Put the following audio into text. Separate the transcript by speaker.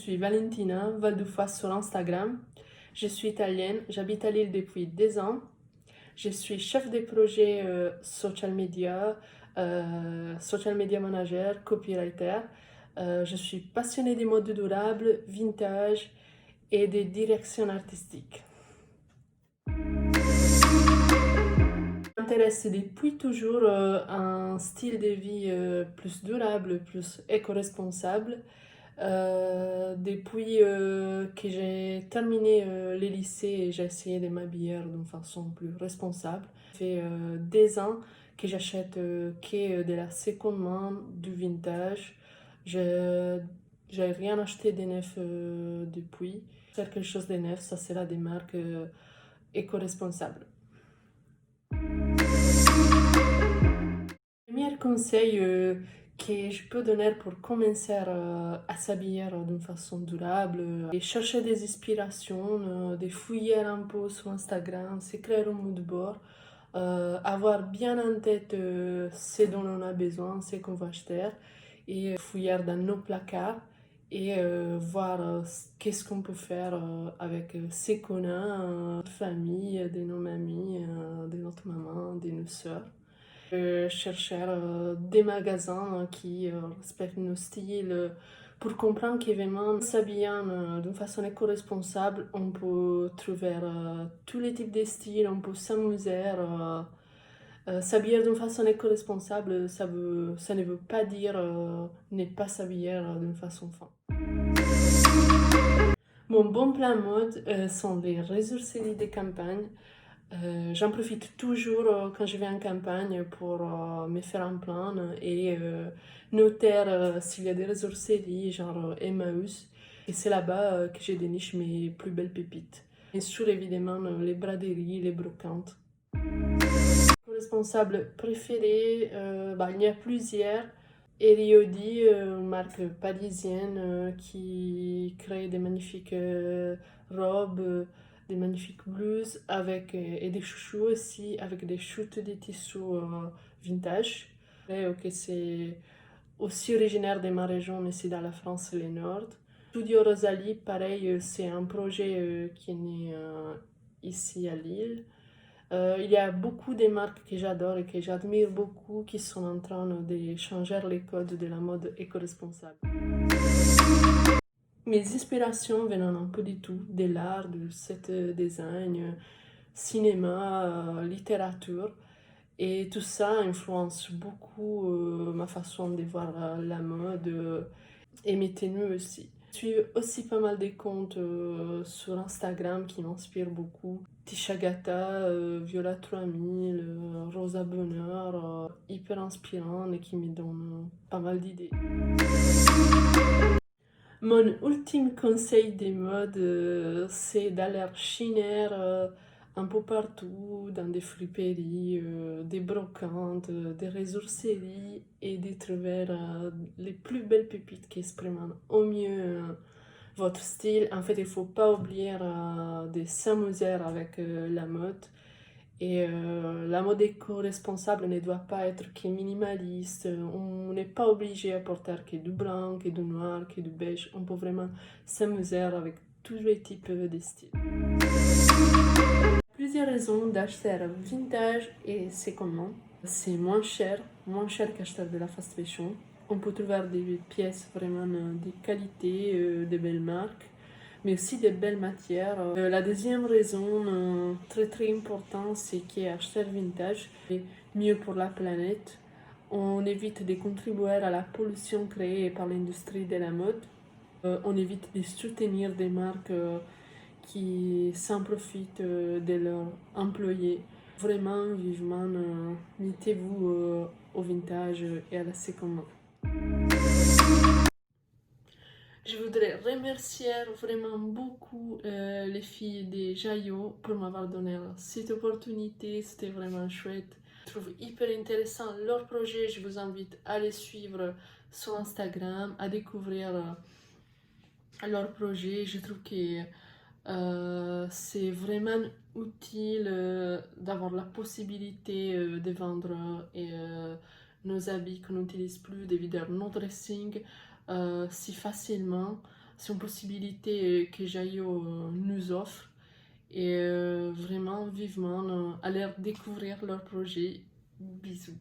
Speaker 1: suis Valentina Valdufa sur Instagram. Je suis italienne, j'habite à Lille depuis 10 ans. Je suis chef de projet social media manager, copywriter. Je suis passionnée des modes durables, vintage et des directions artistiques. M'intéresse depuis toujours un style de vie plus durable, plus éco-responsable. Depuis que j'ai terminé les lycées, j'ai essayé de m'habiller d'une façon plus responsable. Ça fait des ans que j'achète que de la seconde main, du vintage. Je j'ai rien acheté de neuf depuis. Faire quelque chose de neuf, ça sera des marques éco-responsables. Le meilleur conseil que je peux donner pour commencer à s'habiller d'une façon durable et chercher des inspirations, de fouiller un peu sur Instagram, se créer un mood board, avoir bien en tête ce dont on a besoin, ce qu'on va acheter et fouiller dans nos placards et voir qu'est-ce qu'on peut faire avec ce qu'on a, notre famille, de nos mamies, de notre maman, de nos sœurs. Chercher des magasins qui respectent nos styles pour comprendre qu'évidemment, s'habillant d'une façon éco-responsable, on peut trouver tous les types de styles, on peut s'amuser. S'habiller d'une façon éco-responsable, ça ne veut pas dire ne pas s'habiller d'une façon fin. Mon bon plan mode sont les ressourceries de campagne. J'en profite toujours quand je vais en campagne pour me faire un plan et noter s'il y a des ressourceries genre Emmaüs. Et c'est là-bas que je déniche mes plus belles pépites. Bien sûr, évidemment, les braderies, les brocantes. Responsable préféré, il y a plusieurs. Eliodi, une marque parisienne qui crée des magnifiques robes, des magnifiques blouses et des chouchous aussi avec des chutes de tissus vintage. Et, ok, c'est aussi originaire de ma région, mais c'est dans la France, le Nord. Studio Rosalie, pareil, c'est un projet qui est né ici à Lille. Il y a beaucoup de marques que j'adore et que j'admire beaucoup qui sont en train de changer les codes de la mode éco-responsable. Mes inspirations viennent un peu du tout, de l'art, du set design, cinéma, littérature. Et tout ça influence beaucoup ma façon de voir la mode et mes tenues aussi. Je suis aussi pas mal des comptes sur Instagram qui m'inspirent beaucoup. Tisha Gata, Viola 3000, Rosa Bonheur, hyper inspirant et qui me donnent pas mal d'idées. Mon ultime conseil des modes, c'est d'aller chiner un peu partout, dans des friperies, des brocantes, des ressourceries et de trouver les plus belles pépites qui expriment au mieux votre style. En fait, il ne faut pas oublier de s'amuser avec la mode. Et la mode éco-responsable ne doit pas être que minimaliste. On n'est pas obligé à porter que du blanc, que du noir, que du beige. On peut vraiment s'amuser avec tous les types de styles. Plusieurs raisons d'acheter vintage et second hand. C'est moins cher qu'acheter de la fast fashion. On peut trouver des pièces vraiment de qualité, de belles marques, mais aussi de belles matières. La deuxième raison, très importante, c'est qu'acheter vintage est mieux pour la planète. On évite de contribuer à la pollution créée par l'industrie de la mode. On évite de soutenir des marques qui s'en profitent de leurs employés. Vraiment, vivement, mettez-vous au vintage et à la seconde main. Je voudrais remercier vraiment beaucoup les filles de Jaillot pour m'avoir donné cette opportunité. C'était vraiment chouette. Je trouve hyper intéressant leur projet. Je vous invite à les suivre sur Instagram, à découvrir leur projet. Je trouve que c'est vraiment utile d'avoir la possibilité de vendre nos habits qu'on n'utilise plus, de vider nos dressings si facilement. c'est une possibilité que Jaio nous offre. Et vraiment, vivement, aller découvrir leur projet. Bisous.